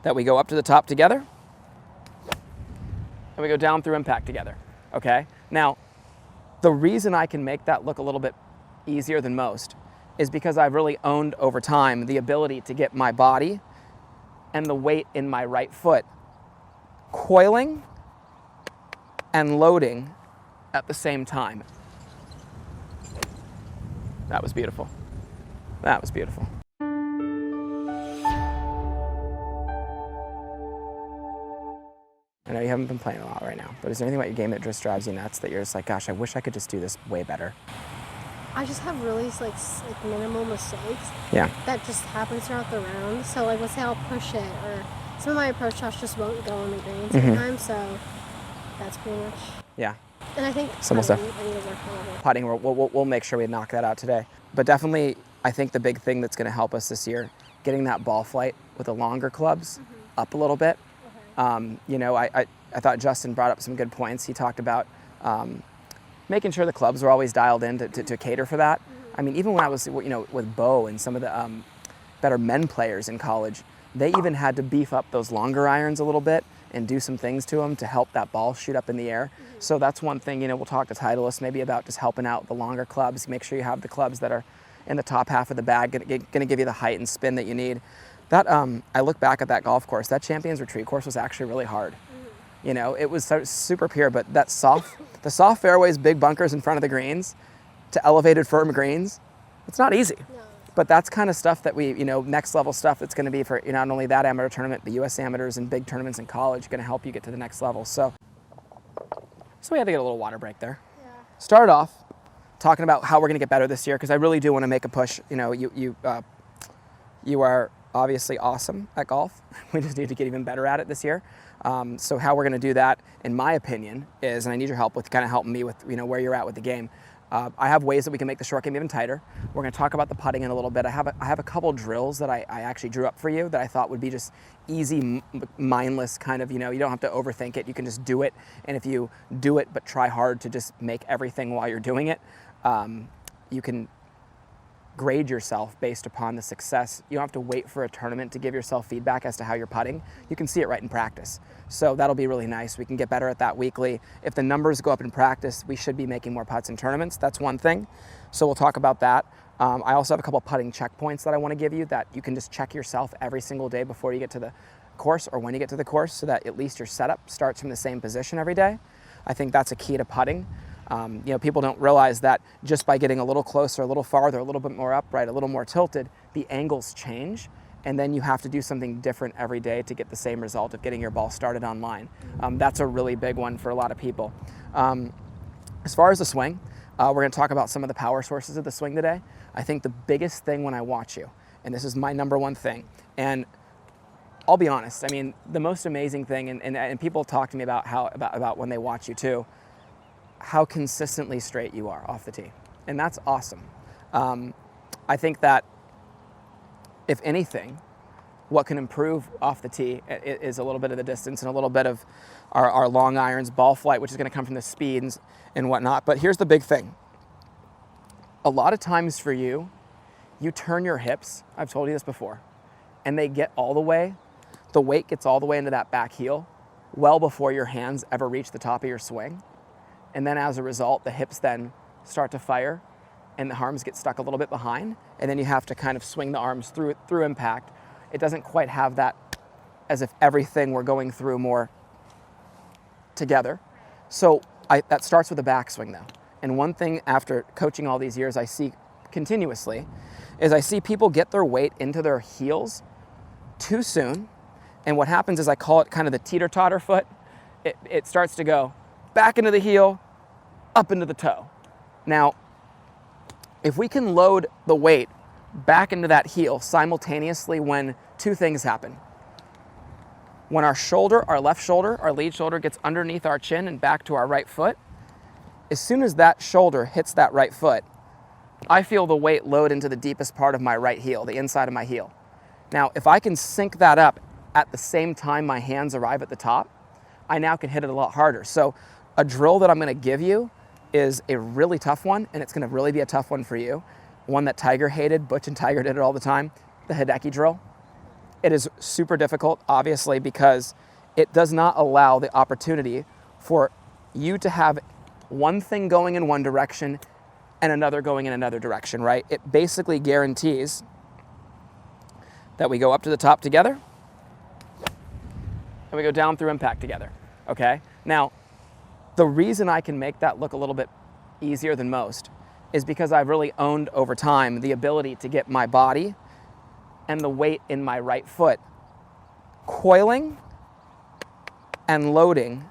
that we go up to the top together, and we go down through impact together, okay? Now, the reason I can make that look a little bit easier than most is because I've really owned over time the ability to get my body and the weight in my right foot coiling and loading at the same time. That was beautiful. That was beautiful. I know you haven't been playing a lot right now, but is there anything about your game that just drives you nuts that you're just like, gosh, I wish I could just do this way better? I just have really like minimal mistakes. Yeah. That just happens throughout the round. So like, let's say I'll push it, or some of my approach shots just won't go on the green sometimes. So that's pretty much. Yeah. And I think simple stuff. Putting, we'll make sure we knock that out today. But definitely, I think the big thing that's going to help us this year, getting that ball flight with the longer clubs up a little bit. You know, I thought Justin brought up some good points. He talked about making sure the clubs were always dialed in to cater for that. I mean, even when I was, you know, with Bo and some of the better men players in college, they even had to beef up those longer irons a little bit and do some things to them to help that ball shoot up in the air. So that's one thing, you know, we'll talk to Titleist maybe about just helping out the longer clubs. Make sure you have the clubs that are in the top half of the bag, going to give you the height and spin that you need. That I look back at that golf course, that Champions Retreat course was actually really hard. You know, it was super pure, but that the soft fairways, big bunkers in front of the greens to elevated firm greens, it's not easy. No. But that's kind of stuff that we, you know, next level stuff that's going to be for, you know, not only that amateur tournament, the US amateurs and big tournaments in college, going to help you get to the next level. So we had to get a little water break there. Yeah. Start off talking about how we're going to get better this year, because I really do want to make a push. You know, you are obviously awesome at golf. We just need to get even better at it this year. So how we're going to do that, in my opinion, is, and I need your help with kind of helping me with, you know, where you're at with the game. I have ways that we can make the short game even tighter. We're going to talk about the putting in a little bit. I have a couple drills that I actually drew up for you that I thought would be just easy, mindless kind of, you know, you don't have to overthink it. You can just do it. And if you do it but try hard to just make everything while you're doing it, you can grade yourself based upon the success. You don't have to wait for a tournament to give yourself feedback as to how you're putting. You can see it right in practice. So that'll be really nice. We can get better at that weekly. If the numbers go up in practice, we should be making more putts in tournaments. That's one thing. So we'll talk about that. I also have a couple putting checkpoints that I want to give you that you can just check yourself every single day before you get to the course or when you get to the course, so that at least your setup starts from the same position every day. I think that's a key to putting. You know, people don't realize that just by getting a little closer, a little farther, a little bit more upright, a little more tilted, the angles change, and then you have to do something different every day to get the same result of getting your ball started on line. That's a really big one for a lot of people. As far as the swing, we're going to talk about some of the power sources of the swing today. I think the biggest thing when I watch you, and this is my number one thing, and I'll be honest, I mean, the most amazing thing, and people talk to me about when they watch you too, how consistently straight you are off the tee. And that's awesome. I think that if anything, what can improve off the tee is a little bit of the distance and a little bit of our long irons, ball flight, which is going to come from the speeds and whatnot. But here's the big thing. A lot of times for you, you turn your hips, I've told you this before, and they get all the way, the weight gets all the way into that back heel well before your hands ever reach the top of your swing. And then as a result, the hips then start to fire and the arms get stuck a little bit behind, and then you have to kind of swing the arms through impact. It doesn't quite have that, as if everything were going through more together. So that starts with the backswing though. And one thing after coaching all these years I see continuously is I see people get their weight into their heels too soon. And what happens is, I call it kind of the teeter-totter foot. It starts to go back into the heel, up into the toe. Now, if we can load the weight back into that heel simultaneously when two things happen. When our shoulder, our left shoulder, our lead shoulder gets underneath our chin and back to our right foot, as soon as that shoulder hits that right foot, I feel the weight load into the deepest part of my right heel, the inside of my heel. Now, if I can sync that up at the same time my hands arrive at the top, I now can hit it a lot harder. So a drill that I'm going to give you is a really tough one, and it's going to really be a tough one for you. One that Tiger hated, Butch and Tiger did it all the time, the Hideki drill. It is super difficult, obviously, because it does not allow the opportunity for you to have one thing going in one direction and another going in another direction, right? It basically guarantees that we go up to the top together and we go down through impact together, okay? Now, the reason I can make that look a little bit easier than most is because I've really owned over time the ability to get my body and the weight in my right foot coiling and loading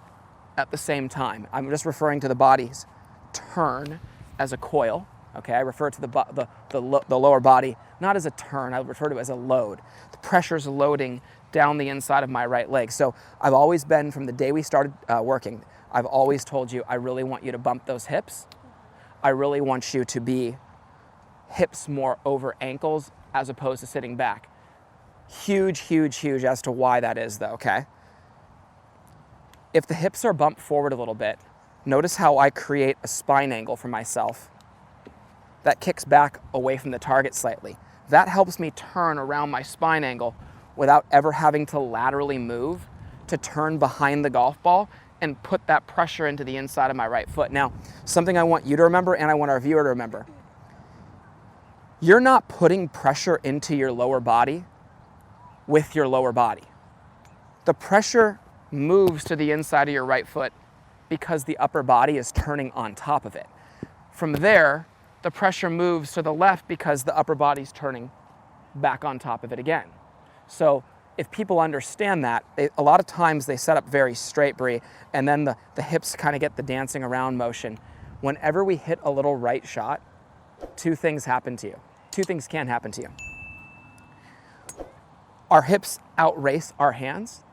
at the same time. I'm just referring to the body's turn as a coil, okay? I refer to the lower body not as a turn, I refer to it as a load. The pressure's loading down the inside of my right leg. So I've always been, from the day we started working, I've always told you, I really want you to bump those hips. I really want you to be hips more over ankles as opposed to sitting back. Huge, huge, huge as to why that is though, okay? If the hips are bumped forward a little bit, notice how I create a spine angle for myself that kicks back away from the target slightly. That helps me turn around my spine angle without ever having to laterally move to turn behind the golf ball and put that pressure into the inside of my right foot. Now, something I want you to remember and I want our viewer to remember, you're not putting pressure into your lower body with your lower body. The pressure moves to the inside of your right foot because the upper body is turning on top of it. From there, the pressure moves to the left because the upper body's turning back on top of it again. So if people understand that, a lot of times they set up very straight, Bree, and then the hips kind of get the dancing around motion. Whenever we hit a little right shot, two things happen to you. Two things can happen to you. Our hips outrace our hands.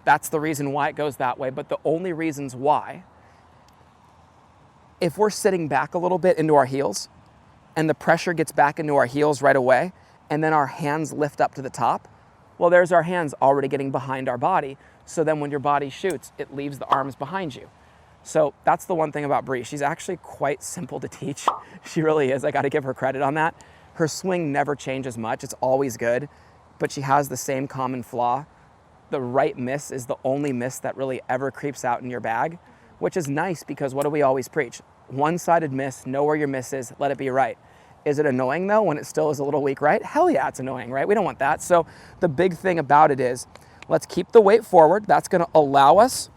That's the reason why it goes that way, but the only reasons why, if we're sitting back a little bit into our heels and the pressure gets back into our heels right away and then our hands lift up to the top, well, there's our hands already getting behind our body. So then when your body shoots, it leaves the arms behind you. So that's the one thing about Bree. She's actually quite simple to teach. She really is. I got to give her credit on that. Her swing never changes much. It's always good, but she has the same common flaw. The right miss is the only miss that really ever creeps out in your bag, which is nice because what do we always preach? One-sided miss, know where your miss is, let it be right. Is it annoying though when it still is a little weak right? Hell yeah, it's annoying, right? We don't want that. So the big thing about it is, let's keep the weight forward. That's gonna allow us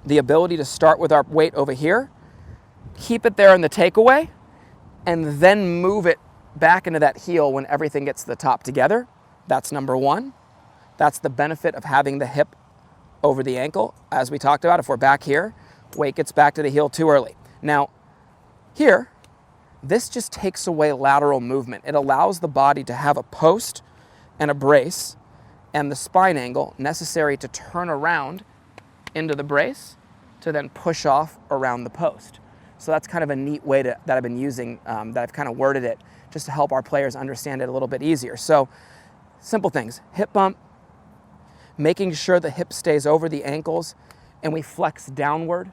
the ability to start with our weight over here, keep it there in the takeaway, and then move it back into that heel when everything gets to the top together. That's number one. That's the benefit of having the hip over the ankle. As we talked about, if we're back here, weight gets back to the heel too early. Now, here, this just takes away lateral movement. It allows the body to have a post and a brace and the spine angle necessary to turn around into the brace to then push off around the post. So that's kind of a neat way that I've been using, that I've kind of worded it just to help our players understand it a little bit easier. So simple things, hip bump, making sure the hip stays over the ankles and we flex downward.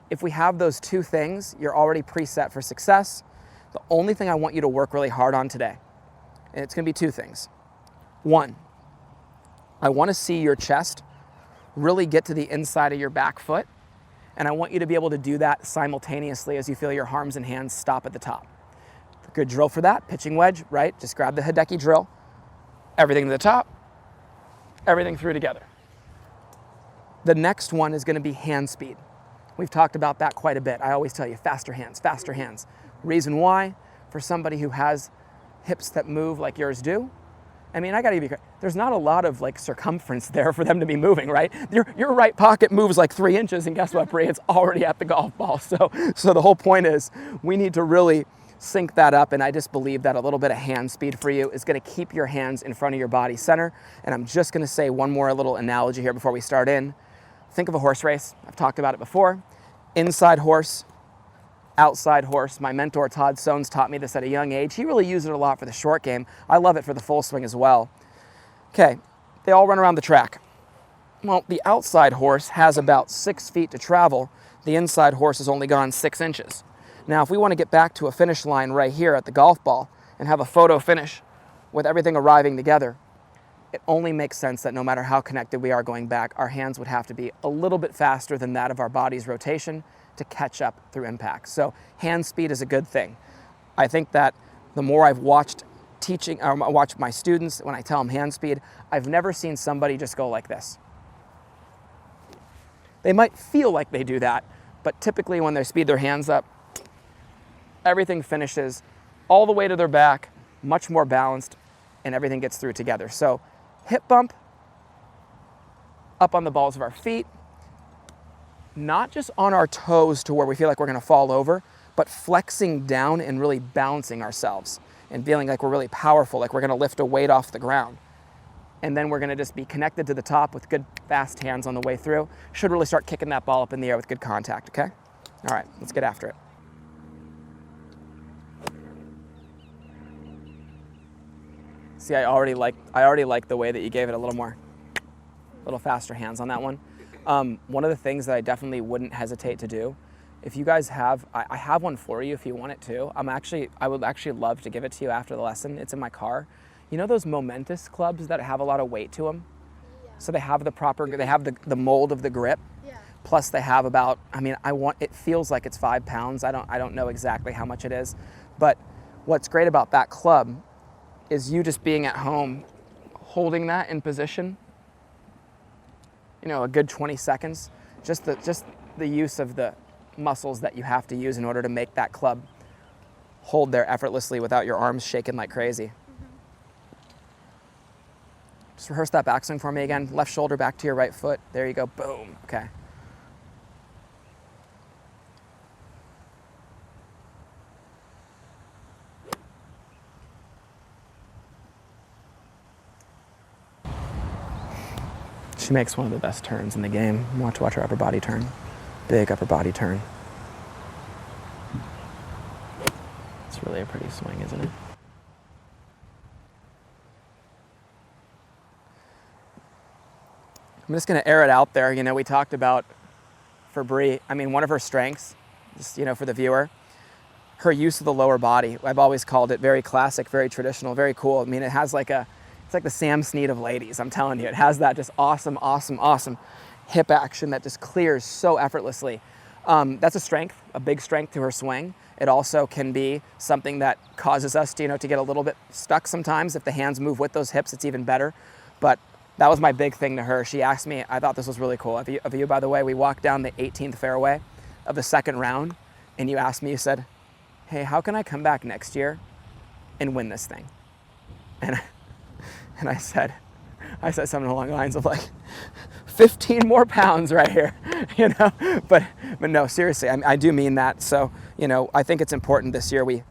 If we have those two things, you're already preset for success. The only thing I want you to work really hard on today, and it's gonna be two things. One, I wanna see your chest really get to the inside of your back foot, and I want you to be able to do that simultaneously as you feel your arms and hands stop at the top. A good drill for that, pitching wedge, right? Just grab the Hideki drill, everything to the top, everything through together. The next one is gonna be hand speed. We've talked about that quite a bit. I always tell you, faster hands, faster hands. Reason why, for somebody who has hips that move like yours do, I mean, I gotta give you, there's not a lot of like circumference there for them to be moving, right? Your right pocket moves like 3 inches and guess what, Bree? It's already at the golf ball. So the whole point is we need to really sync that up, and I just believe that a little bit of hand speed for you is gonna keep your hands in front of your body center. And I'm just gonna say one more little analogy here before we start in. Think of a horse race. I've talked about it before. Inside horse, outside horse. My mentor, Todd Soanes, taught me this at a young age. He really used it a lot for the short game. I love it for the full swing as well. Okay, they all run around the track. Well, the outside horse has about 6 feet to travel. The inside horse has only gone 6 inches. Now, if we want to get back to a finish line right here at the golf ball and have a photo finish with everything arriving together, it only makes sense that no matter how connected we are going back, our hands would have to be a little bit faster than that of our body's rotation to catch up through impact. So hand speed is a good thing. I think that the more I've watched teaching, or watched my students, when I tell them hand speed, I've never seen somebody just go like this. They might feel like they do that, but typically when they speed their hands up, everything finishes all the way to their back, much more balanced, and everything gets through together. So hip bump, up on the balls of our feet, not just on our toes to where we feel like we're gonna fall over, but flexing down and really balancing ourselves and feeling like we're really powerful, like we're gonna lift a weight off the ground. And then we're gonna just be connected to the top with good fast hands on the way through. Should really start kicking that ball up in the air with good contact, okay? All right, let's get after it. See, I already like the way that you gave it a little faster hands on that one. One of the things that I definitely wouldn't hesitate to do, if you guys have, I have one for you if you want it too. I would actually love to give it to you after the lesson. It's in my car. You know those momentous clubs that have a lot of weight to them? Yeah. So they have the mold of the grip. Yeah. Plus they have about, it feels like it's 5 pounds. I don't know exactly how much it is, but what's great about that club is you just being at home, holding that in position, a good 20 seconds, just the use of the muscles that you have to use in order to make that club hold there effortlessly without your arms shaking like crazy. Just rehearse that backswing for me again. Left shoulder back to your right foot. There you go, boom, okay. She makes one of the best turns in the game. Watch her upper body turn. Big upper body turn. It's really a pretty swing, isn't it? I'm just gonna air it out there. We talked about, for Bri, one of her strengths, just, for the viewer, her use of the lower body. I've always called it very classic, very traditional, very cool. It has it's like the Sam Snead of ladies, I'm telling you. It has that just awesome, awesome, awesome hip action that just clears so effortlessly. That's a strength, a big strength to her swing. It also can be something that causes us to, to get a little bit stuck sometimes. If the hands move with those hips, it's even better. But that was my big thing to her. She asked me, I thought this was really cool. Of you, by the way, we walked down the 18th fairway of the second round, and you asked me, you said, hey, how can I come back next year and win this thing? And I said something along the lines of 15 more pounds right here, But no, seriously, I do mean that. So, I think it's important this year you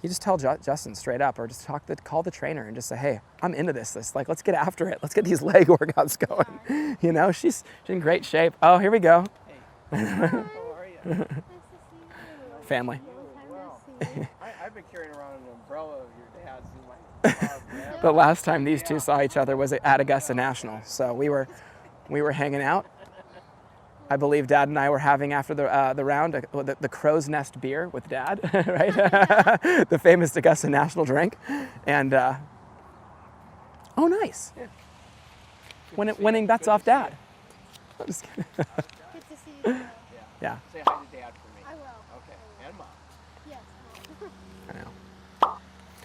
just tell Justin straight up, or just call the trainer and just say, hey, I'm into this. Let's get after it. Let's get these leg workouts going. She's in great shape. Oh, here we go. Hey, how are you? Nice to see you. Family. I've been carrying around an umbrella of your dad's in my car forever. The last time these two saw each other was at Augusta National. So we were hanging out. I believe Dad and I were having after the round the Crow's Nest beer with Dad, right? The famous Augusta National drink, and oh, nice. Yeah. Winning bets off Dad. I'm just kidding. Good to see you. Yeah. Say hi to Dad for me. I will. Okay. And Mom. Yes. I know.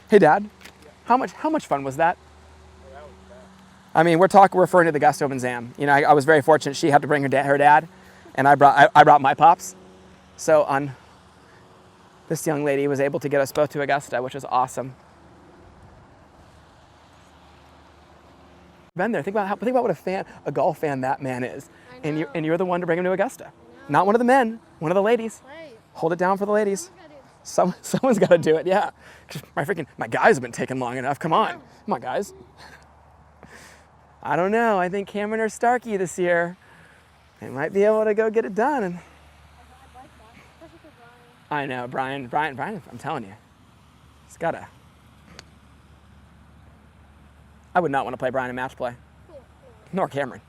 Hey, Dad. How much fun was that? We're referring to the Augusta Open Zam. I was very fortunate. She had to bring her dad, and I brought my pops. So this young lady was able to get us both to Augusta, which is awesome. Been there. Think about what a golf fan that man is, and you're the one to bring him to Augusta. Not one of the men, one of the ladies. Right. Hold it down for the ladies. Someone's got to do it. Yeah. My guys have been taking long enough. Come on, guys. I don't know. I think Cameron or Starkey this year, they might be able to go get it done. And I like that, especially for Brian. I know, Brian. I'm telling you, he's gotta. I would not want to play Brian in match play, nor Cameron.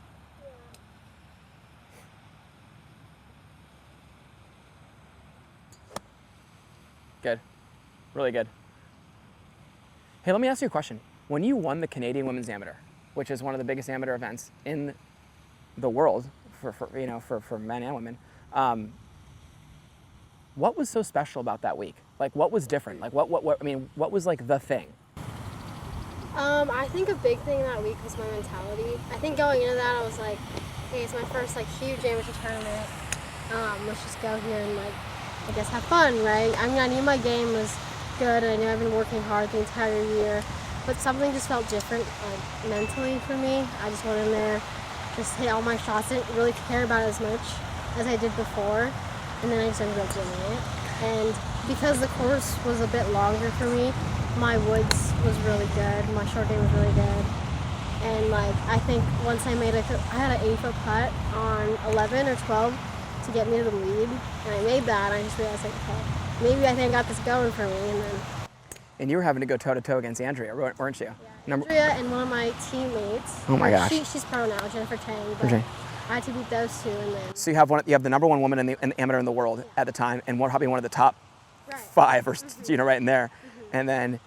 Good, really good. Hey, let me ask you a question. when you won the Canadian Women's Amateur, which is one of the biggest amateur events in the world for men and women, what was so special about that week? Like, what was different? Like, what was like the thing? I think a big thing that week was my mentality. I think going into that, I was like, hey, it's my first like huge amateur tournament. Let's just go here and like, I guess have fun, right? I mean, I knew my game was good, and I knew I've been working hard the entire year, but something just felt different, like mentally for me. I just went in there, just hit all my shots. Didn't really care about it as much as I did before, and then I just ended up doing it. And because the course was a bit longer for me, my woods was really good, my short game was really good, and like I think once I had an 8-foot putt on 11 or 12 to get me to the lead, and I made that, and I just realized like, okay, maybe I think I got this going for me, And you were having to go toe-to-toe against Andrea, weren't you? yeah, Andrea and one of my teammates. Oh my gosh. She's pro now, Jennifer Tang, but Okay. I had to beat those two, and then. So you have the number one woman in the amateur in the world at the time, and probably one of the top Right. 5 or right in there, and then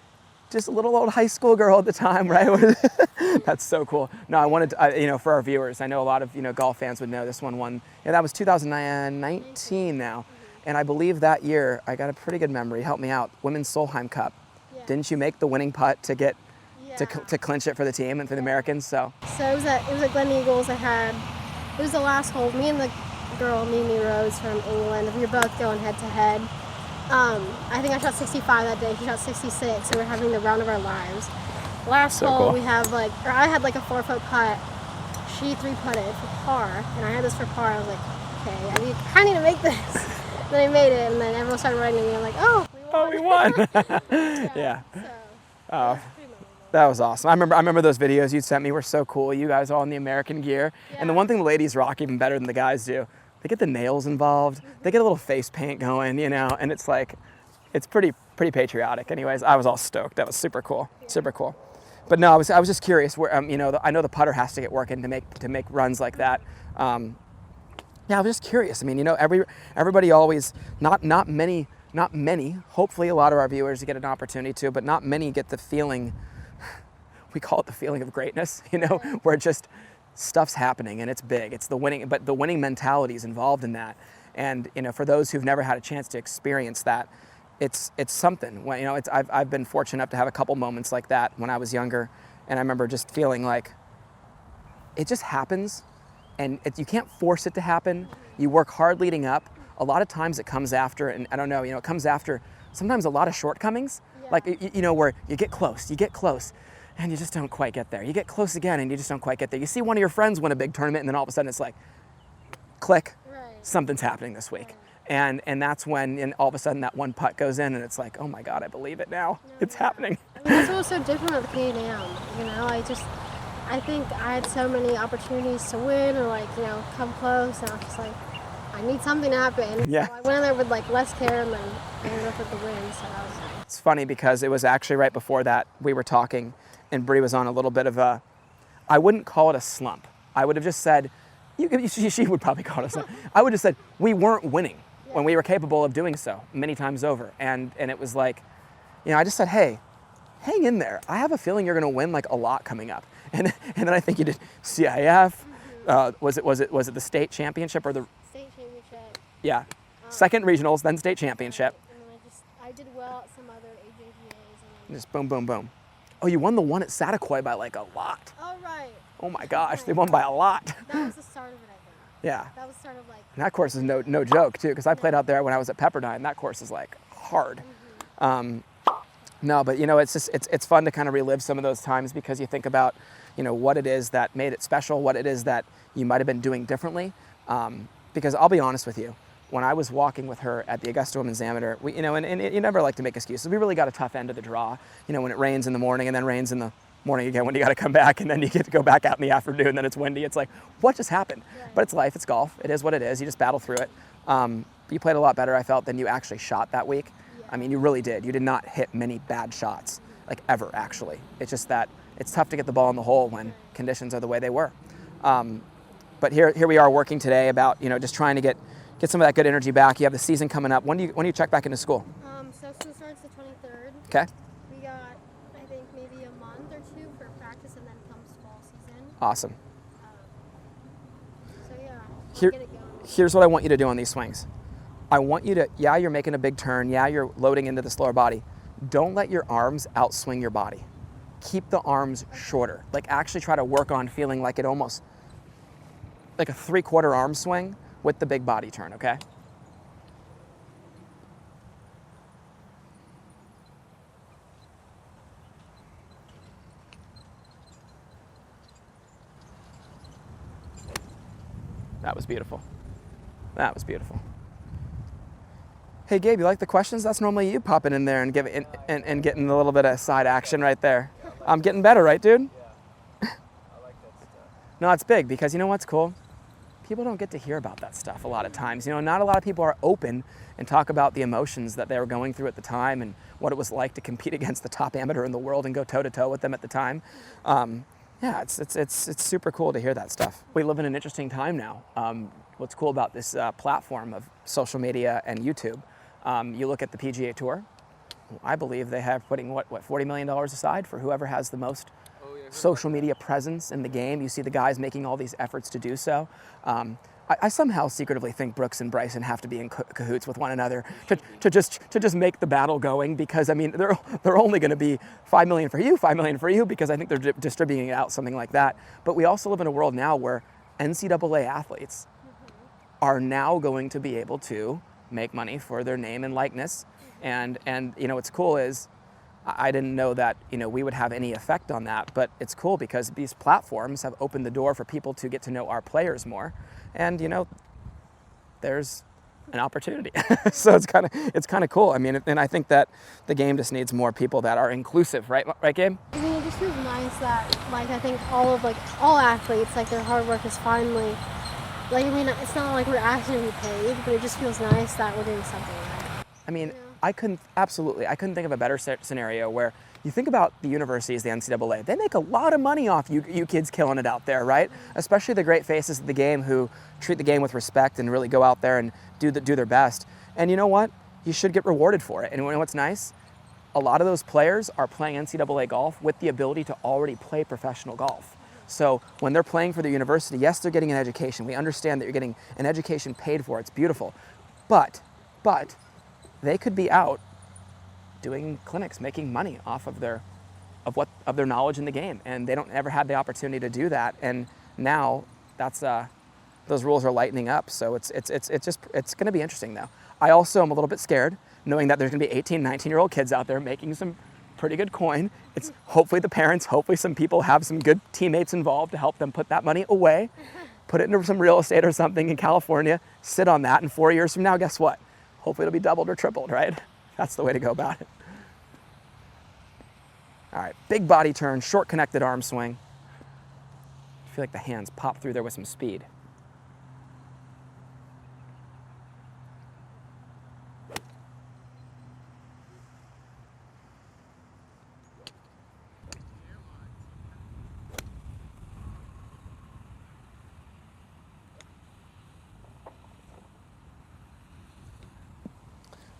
just a little old high school girl at the time, right? That's so cool. No, I wanted to, for our viewers, I know a lot of golf fans would know this one won. Yeah, that was 2019 now, and I believe that year I got a pretty good memory. Help me out. Women's Solheim Cup. Yeah. Didn't you make the winning putt to get Yeah. to clinch it for the team and for the Americans? So So it was at Glen Eagles. It was the last hole. Me and the girl, Mimi Rose from England, we were both going head to head. I think I shot 65 that day. She shot 66. So we were having the round of our lives. Last So hole, cool. I had like a 4-foot putt. She 3-putted for par, and I had this for par. I was like, okay, I need to make this. Then I made it, and then everyone started writing to me. I'm like, oh, we won. we won. Yeah. So, Oh. pretty memorable. That was awesome. I remember those videos you sent me were so cool. You guys all in the American gear. And the Yeah. one thing the ladies rock even better than the guys do, they get the nails involved. They get a little face paint going, and it's like, it's pretty patriotic. Anyways, I was all stoked. That was super cool. Super cool. But no, I was just curious where I know the putter has to get working to make runs like that. Yeah, I was just curious. I mean, everybody always not many. Hopefully, a lot of our viewers get an opportunity to, but not many get the feeling. We call it the feeling of greatness, where just stuff's happening and it's big. It's the winning, but the winning mentality is involved in that. And for those who've never had a chance to experience that, it's something. When I've been fortunate enough to have a couple moments like that when I was younger, and I remember just feeling like it just happens, and you can't force it to happen. You work hard leading up. A lot of times it comes after, and I don't know, it comes after sometimes a lot of shortcomings, like where you get close. And you just don't quite get there. You get close again and you just don't quite get there. You see one of your friends win a big tournament and then all of a sudden it's like, click, Right. something's happening this week. And that's when all of a sudden that one putt goes in and it's like, oh my God, I believe it now. It's happening. I mean, that's what was so different with the Canadian Am. I think I had so many opportunities to win or come close, and I was just like, I need something to happen. Yeah. So I went in there with less care, and then I ended up with the win. So that was It's funny because it was actually right before that we were talking and Bri was on a little bit of I wouldn't call it a slump. I would have just said, she would probably call it a slump. I would have said, we weren't winning when we were capable of doing so many times over. And it was like, I just said, hey, hang in there. I have a feeling you're going to win a lot coming up. And then I think you did CIF. Was it the state championship or the state championship. Yeah, second regionals, then state championship. And then I did well at some other AJGAs. And just boom, boom, boom. Oh, you won the one at Satakoy by a lot. Oh, right. Oh my gosh, they won by a lot. That was the start of it, I think. Yeah. That was sort of And that course is no joke too, because I played out there when I was at Pepperdine. That course is hard. No, but it's fun to kind of relive some of those times because you think about, what it is that made it special, what it is that you might have been doing differently. Because I'll be honest with you, when I was walking with her at the Augusta Women's Amateur, and you never like to make excuses. We really got a tough end of the draw. When it rains in the morning and then rains in the morning again when you got to come back and then you get to go back out in the afternoon and then it's windy. It's like, what just happened? Right. But it's life, it's golf. It is what it is. You just battle through it. You played a lot better, I felt, than you actually shot that week. Yeah. I mean, you really did. You did not hit many bad shots, ever, actually. It's just that it's tough to get the ball in the hole when conditions are the way they were. But here we are working today about, just trying to get some of that good energy back. You have the season coming up. When do you check back into school? So school starts the 23rd. Okay. We got, I think, maybe a month or 2 Awesome. So yeah, Here- get it going. Here's what I want you to do on these swings. I want you to, yeah, you're making a big turn. Yeah, you're loading into this lower body. Don't let your arms outswing your body. Keep the arms shorter. Like actually try to work on feeling like it almost, like a 3/4 arm swing with the big body turn, okay? That was beautiful. That was beautiful. Hey Gabe, you like the questions? That's normally you popping in there and and getting a little bit of side action right there. I'm getting better, right, dude? I like that stuff. No, it's big because you know what's cool? People don't get to hear about that stuff a lot of times. You know, not a lot of people are open and talk about the emotions that they were going through at the time and what it was like to compete against the top amateur in the world and go toe to toe with them at the time. Yeah, it's super cool to hear that stuff. We live in an interesting time now. What's cool about this platform of social media and YouTube, you look at the PGA Tour, I believe they have putting what $40 million aside for whoever has the most social media presence in the game. You see the guys making all these efforts to do so. I somehow secretively think Brooks and Bryson have to be in cahoots with one another to just make the battle going, because I mean they're only going to be $5 million for you, $5 million for you, because I think they're distributing it out something like that. But we also live in a world now where NCAA athletes are now going to be able to make money for their name and likeness, and you know what's cool is I didn't know that we would have any effect on that, but it's cool because these platforms have opened the door for people to get to know our players more, and there's an opportunity. So it's kind of cool. I mean, and I think that the game just needs more people that are inclusive, right, Gabe? I mean, it just feels nice that, like, I think all athletes, like, their hard work is finally, like, I mean, it's not like we're asking to be paid, but it just feels nice that we're doing something right. I mean, I couldn't think of a better scenario where you think about the universities, the NCAA, they make a lot of money off you kids killing it out there, right? Especially the great faces of the game who treat the game with respect and really go out there and do their best. And you know what? You should get rewarded for it. And you know what's nice? A lot of those players are playing NCAA golf with the ability to already play professional golf. So when they're playing for the university, yes, they're getting an education. We understand that you're getting an education paid for. It's beautiful. But they could be out doing clinics, making money off of their knowledge in the game, and they don't ever had the opportunity to do that. And now those rules are lightening up. So it's going to be interesting though. I also am a little bit scared knowing that there's going to be 18, 19-year-old kids out there making some pretty good coin. It's hopefully the parents, hopefully some people have some good teammates involved to help them put that money away, put it into some real estate or something in California, sit on that, and 4 years from now, guess what? Hopefully it'll be doubled or tripled, right? That's the way to go about it. All right, big body turn, short connected arm swing. I feel like the hands pop through there with some speed.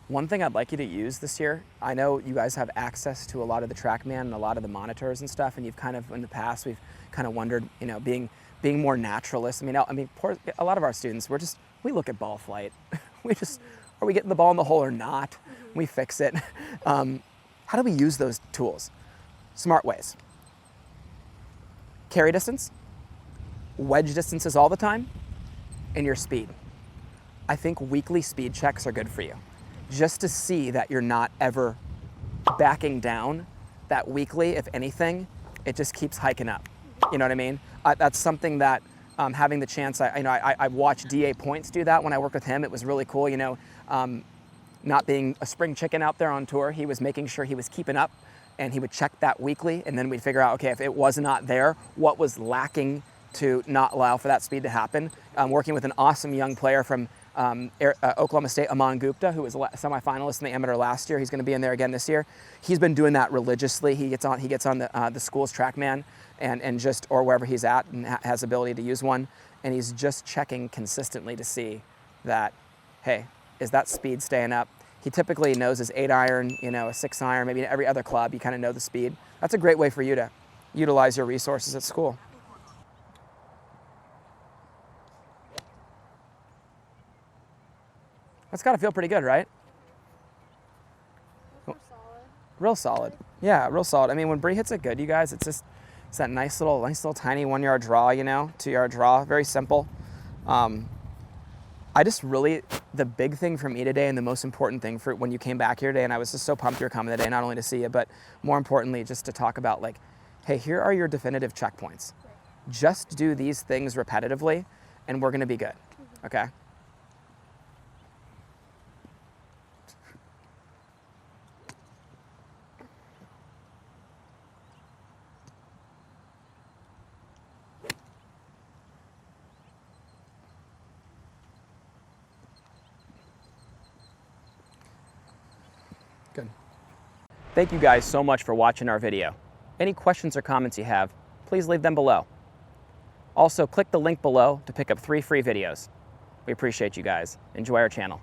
One thing I'd like you to use this year, I know you guys have access to a lot of the TrackMan and a lot of the monitors and stuff, and you've kind of, in the past, we've kind of wondered, being more naturalist. A lot of our students, we look at ball flight. Are we getting the ball in the hole or not? We fix it. How do we use those tools? Smart ways. Carry distance, wedge distances all the time, and your speed. I think weekly speed checks are good for you. Just to see that you're not ever backing down, that weekly, if anything, it just keeps hiking up. You know what I mean? That's something that having the chance, I watched D.A. Points do that when I worked with him. It was really cool, not being a spring chicken out there on tour, he was making sure he was keeping up, and he would check that weekly, and then we'd figure out, okay, if it was not there, what was lacking to not allow for that speed to happen. Working with an awesome young player from Oklahoma State, Aman Gupta, who was a semifinalist in the amateur last year. He's going to be in there again this year. He's been doing that religiously. He gets on the school's TrackMan or wherever he's at and has ability to use one, and he's just checking consistently to see that, hey, is that speed staying up? He typically knows his 8-iron, a 6-iron, maybe every other club. You kind of know the speed. That's a great way for you to utilize your resources at school. That's got to feel pretty good, right? Those were solid. Real solid. Yeah, real solid. I mean, when Bree hits it good, you guys, it's that nice little tiny 1 yard draw, you know, 2 yard draw. Very simple. I just really, the big thing for me today and the most important thing for when you came back here today, and I was just so pumped you were coming today, not only to see you, but more importantly, just to talk about like, hey, here are your definitive checkpoints. Just do these things repetitively and we're gonna be good, okay? Good. Thank you guys so much for watching our video. Any questions or comments you have, please leave them below. Also, click the link below to pick up 3 free videos. We appreciate you guys. Enjoy our channel.